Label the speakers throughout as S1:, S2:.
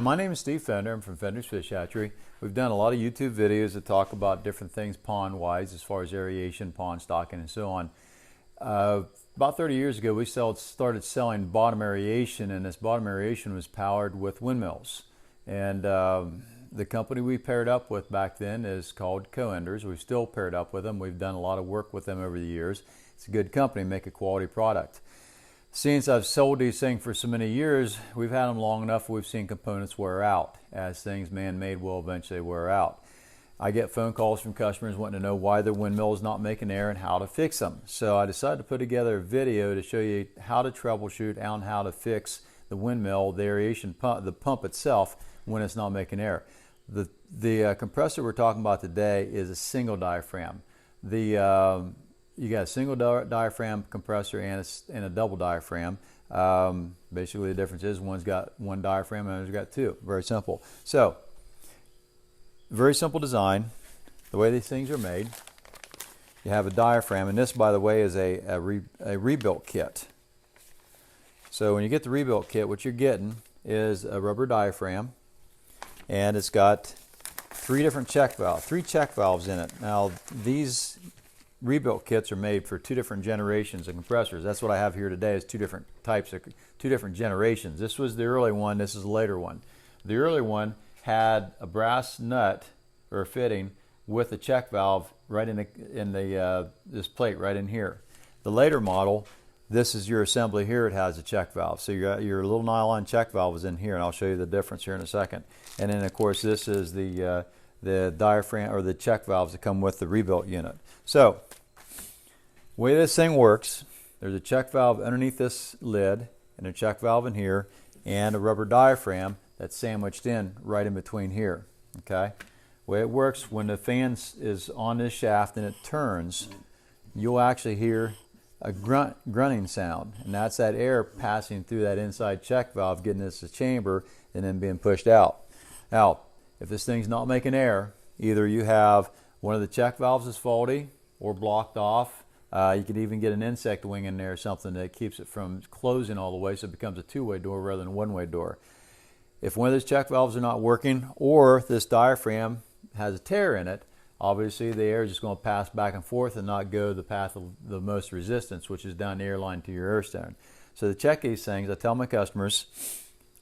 S1: My name is Steve Fender. I'm from Fenders Fish Hatchery. We've done a lot of YouTube videos that talk about different things pond-wise as far as aeration, pond stocking, and so on. About 30 years ago, we started selling bottom aeration, and this bottom aeration was powered with windmills. And the company we paired up with back then is called Koenders. We've still paired up with them. We've done a lot of work with them over the years. It's a good company, make a quality product. Since I've sold these things for so many years, we've had them long enough, we've seen components wear out. As things man-made will eventually wear out. I get phone calls from customers wanting to know why their windmill is not making air and how to fix them. So I decided to put together a video to show you how to troubleshoot and how to fix the windmill, the aeration pump, the pump itself, when it's not making air. The compressor we're talking about today is a single diaphragm. You got a single diaphragm compressor and a double diaphragm. Basically the difference is one's got one diaphragm and the other's got two. Very simple. So, very simple design. The way these things are made, you have a diaphragm, and this, by the way, is a rebuilt kit. So when you get the rebuilt kit, what you're getting is a rubber diaphragm, and it's got three check valves in it. Now these rebuilt kits are made for two different generations of compressors. That's what I have here today, is two different generations. This was the early one, this is the later one. The early one had a brass nut or a fitting with a check valve right in this plate right in here. The later model, this is your assembly here, it has a check valve. So your little nylon check valve is in here, and I'll show you the difference here in a second. And then of course this is the diaphragm or the check valves that come with the rebuilt unit. So, the way this thing works, there's a check valve underneath this lid and a check valve in here and a rubber diaphragm that's sandwiched in right in between here. Okay? The way it works, when the fan is on this shaft and it turns, you'll actually hear a grunting sound, and that's that air passing through that inside check valve, getting this chamber and then being pushed out. Now, if this thing's not making air, either you have one of the check valves is faulty or blocked off. You could even get an insect wing in there or something that keeps it from closing all the way, so it becomes a two-way door rather than a one-way door. If one of those check valves are not working, or this diaphragm has a tear in it, obviously the air is just going to pass back and forth and not go the path of the most resistance, which is down the air line to your air stone. So to check these things, I tell my customers,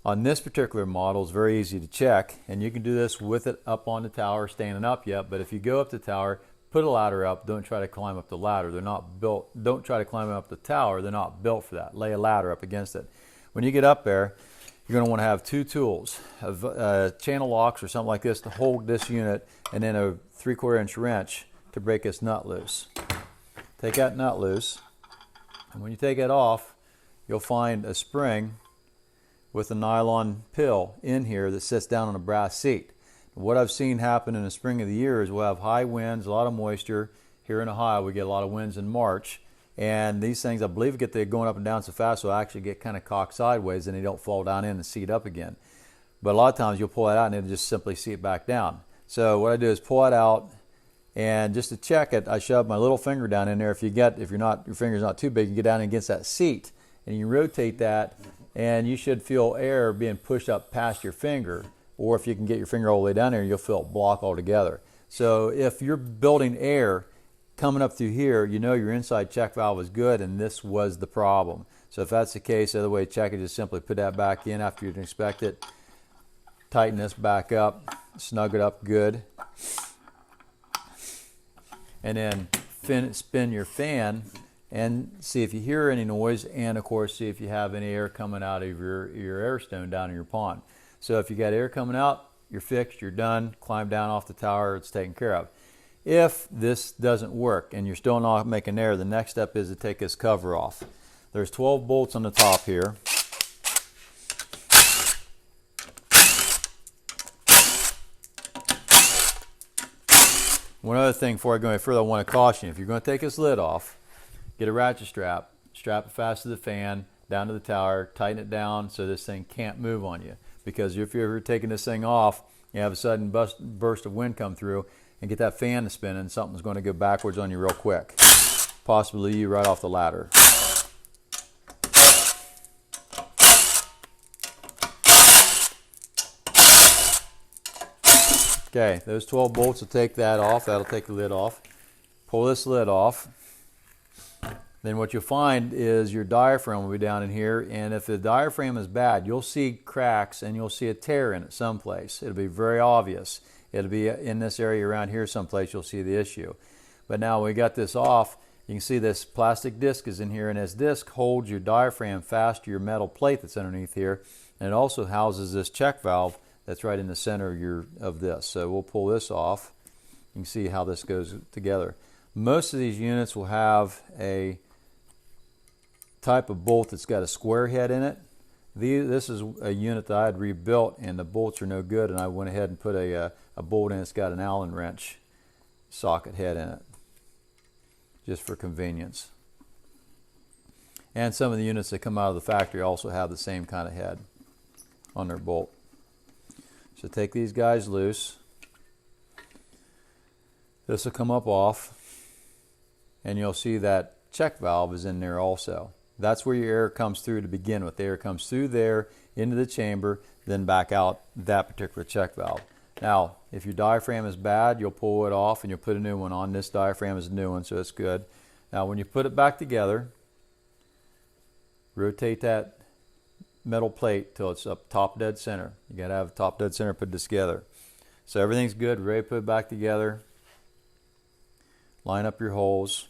S1: on this particular model, it's very easy to check, and you can do this with it up on the tower, standing up yet, but if you go up the tower, put a ladder up, don't try to climb up the ladder. They're not built, don't try to climb up the tower, they're not built for that. Lay a ladder up against it. When you get up there, you're going to want to have two tools, channel locks or something like this to hold this unit, and then a 3/4 inch wrench to break this nut loose. Take that nut loose, and when you take it off, you'll find a spring with a nylon pill in here that sits down on a brass seat. What I've seen happen in the spring of the year is we'll have high winds, a lot of moisture. Here in Ohio, we get a lot of winds in March, and these things, I believe, they're going up and down so fast, they'll actually get kind of cocked sideways and they don't fall down in and seat up again. But a lot of times you'll pull it out and it'll just simply seat back down. So what I do is pull it out, and just to check it, I shove my little finger down in there. If your finger's not too big, you get down against that seat and you rotate that, and you should feel air being pushed up past your finger. Or if you can get your finger all the way down there, you'll feel it block altogether. So if you're building air coming up through here, you know your inside check valve is good, and this was the problem. So if that's the case, the other way to check it is simply put that back in after you inspect it, tighten this back up, snug it up good, and then spin your fan and see if you hear any noise, and of course see if you have any air coming out of your air stone down in your pond. So if you got air coming out, you're fixed, you're done, climb down off the tower, it's taken care of. If this doesn't work and you're still not making air, the next step is to take this cover off. There's 12 bolts on the top here. One other thing before I go any further, I want to caution you. If you're going to take this lid off, get a ratchet strap, strap it fast to the fan, down to the tower, tighten it down so this thing can't move on you. Because if you're ever taking this thing off, you have a sudden burst of wind come through and get that fan to spin, and something's going to go backwards on you real quick. Possibly you right off the ladder. Okay, those 12 bolts will take that off. That'll take the lid off. Pull this lid off. Then what you'll find is your diaphragm will be down in here, and if the diaphragm is bad, you'll see cracks and you'll see a tear in it someplace. It'll be very obvious. It'll be in this area around here someplace you'll see the issue. But now we got this off, you can see this plastic disc is in here, and this disc holds your diaphragm fast to your metal plate that's underneath here, and it also houses this check valve that's right in the center of this. So we'll pull this off. You can see how this goes together. Most of these units will have a type of bolt that's got a square head in it. This is a unit that I had rebuilt, and the bolts are no good, and I went ahead and put a bolt in that's got an Allen wrench socket head in it, just for convenience. And some of the units that come out of the factory also have the same kind of head on their bolt. So take these guys loose. This will come up off, and you'll see that check valve is in there also. That's where your air comes through to begin with. The air comes through there into the chamber, then back out that particular check valve. Now, if your diaphragm is bad, you'll pull it off and you'll put a new one on. This diaphragm is a new one, so it's good. Now, when you put it back together, rotate that metal plate till it's up top dead center. You got to have top dead center put this together. So everything's good, ready to put it back together. Line up your holes.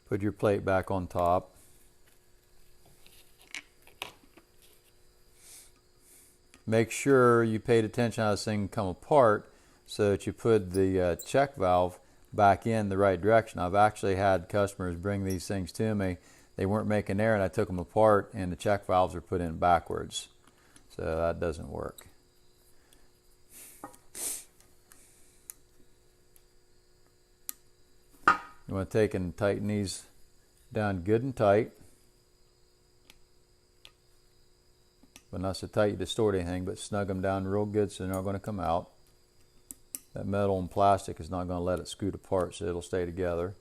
S1: Put your plate back on top. Make sure you paid attention how this thing come apart so that you put the check valve back in the right direction. I've actually had customers bring these things to me. They weren't making air, and I took them apart, and the check valves are put in backwards. So that doesn't work. You want to take and tighten these down good and tight. But not so tight you distort anything, but snug them down real good so they're not going to come out. That metal and plastic is not going to let it scoot apart, so it'll stay together.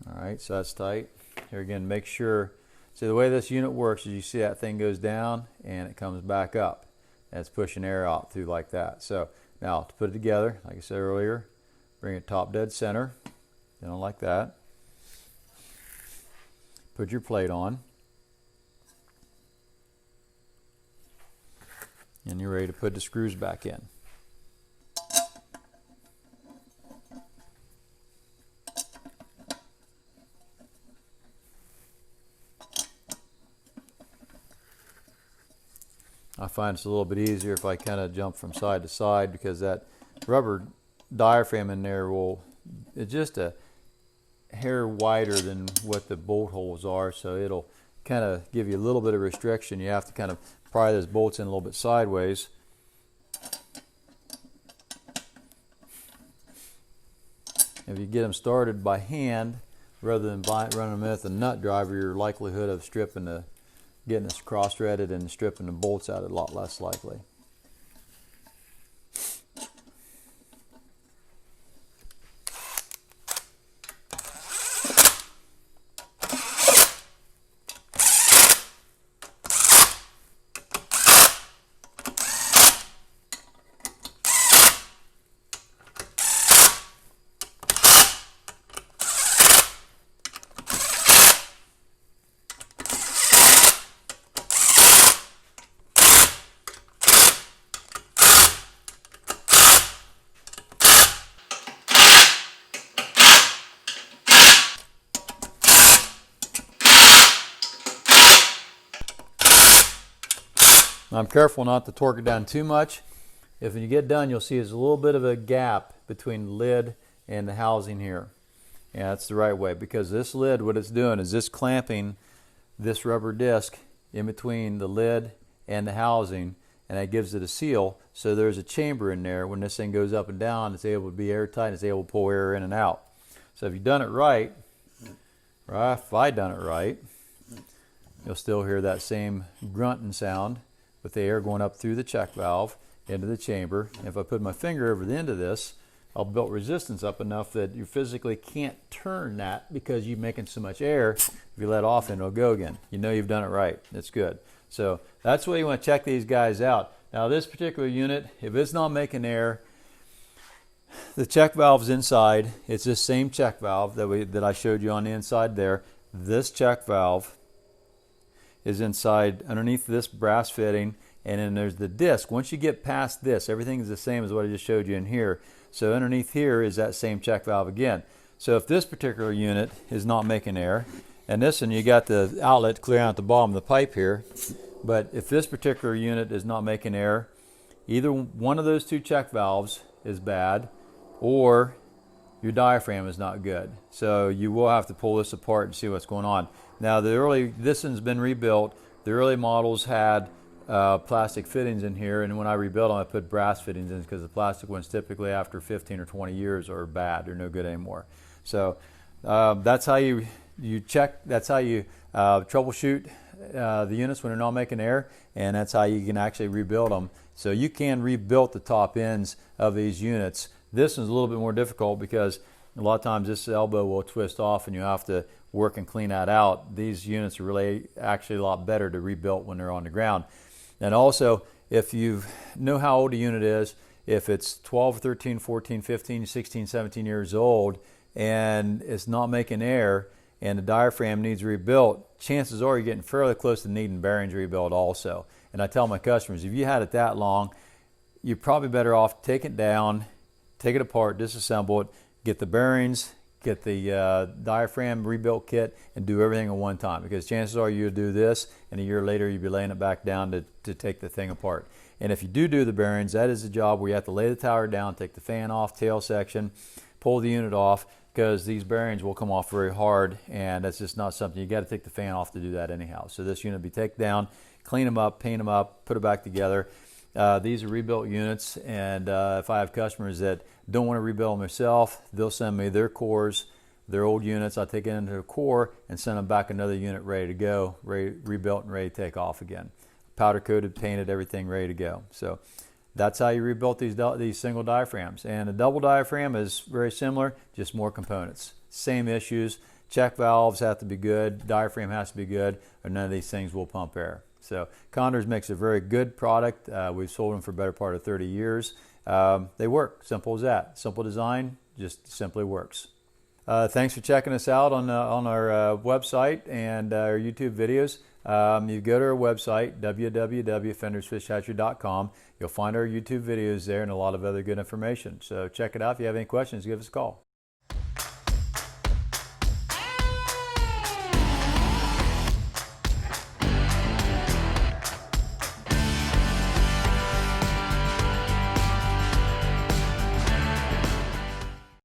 S1: Alright, so that's tight. Here again, make sure, see the way this unit works is you see that thing goes down and it comes back up. And it's pushing air out through like that. So now to put it together, like I said earlier, bring it top dead center, like that. Put your plate on. And you're ready to put the screws back in. I find it's a little bit easier if I kind of jump from side to side, because that rubber diaphragm in there it's just a hair wider than what the bolt holes are, so it'll kind of give you a little bit of restriction. You have to kind of pry those bolts in a little bit sideways. If you get them started by hand rather than running them with a nut driver, your likelihood of getting this cross-threaded and stripping the bolts out is a lot less likely. I'm careful not to torque it down too much. If you get done, you'll see there's a little bit of a gap between the lid and the housing here. And that's the right way, because this lid, what it's doing is this clamping this rubber disc in between the lid and the housing, and that gives it a seal. So there's a chamber in there. When this thing goes up and down, it's able to be airtight, it's able to pull air in and out. So if you've done it right, or if I done it right, you'll still hear that same grunting sound with the air going up through the check valve into the chamber. And if I put my finger over the end of this, I'll build resistance up enough that you physically can't turn that because you're making so much air. If you let off, and it'll go again. You know you've done it right. It's good. So that's why you want to check these guys out. Now this particular unit, if it's not making air, the check valve's inside. It's this same check valve that I showed you on the inside there. This check valve is inside underneath this brass fitting, and then there's the disc. Once you get past this, everything is the same as what I just showed you in here. So underneath here is that same check valve again. So if this particular unit is not making air, and this one, you got the outlet clear out the bottom of the pipe here, but if this particular unit is not making air, either one of those two check valves is bad, or your diaphragm is not good. So you will have to pull this apart and see what's going on. Now this one's been rebuilt. The early models had plastic fittings in here, and when I rebuilt them, I put brass fittings in because the plastic ones typically after 15 or 20 years are bad. They're no good anymore. So that's how you check. That's how you troubleshoot the units when they're not making air, and that's how you can actually rebuild them. So you can rebuild the top ends of these units. This one's a little bit more difficult because a lot of times this elbow will twist off and you have to work and clean that out. These units are really actually a lot better to rebuild when they're on the ground. And also, if you know how old a unit is, if it's 12, 13, 14, 15, 16, 17 years old and it's not making air and the diaphragm needs rebuilt, chances are you're getting fairly close to needing bearings rebuilt also. And I tell my customers, if you had it that long, you're probably better off take it down, take it apart, disassemble it, get the bearings, get the diaphragm rebuilt kit, and do everything at one time, because chances are you'll do this and a year later you'll be laying it back down to take the thing apart. And if you do the bearings, that is the job where you have to lay the tower down, take the fan off, tail section, pull the unit off, because these bearings will come off very hard, and that's just not something, you got to take the fan off to do that anyhow. So this unit will be taken down, clean them up, paint them up, put it back together. These are rebuilt units, and if I have customers that don't want to rebuild them themselves, they'll send me their cores, their old units. I'll take it into the core and send them back another unit ready to go, rebuilt and ready to take off again. Powder coated, painted, everything ready to go. So that's how you rebuilt these single diaphragms. And a double diaphragm is very similar, just more components. Same issues. Check valves have to be good, diaphragm has to be good, or none of these things will pump air. So Koenders makes a very good product. We've sold them for a better part of 30 years. They work, simple as that. Simple design, just simply works. Thanks for checking us out on our website and our YouTube videos. You go to our website, www.fendersfishhatchery.com. You'll find our YouTube videos there and a lot of other good information. So check it out. If you have any questions, give us a call.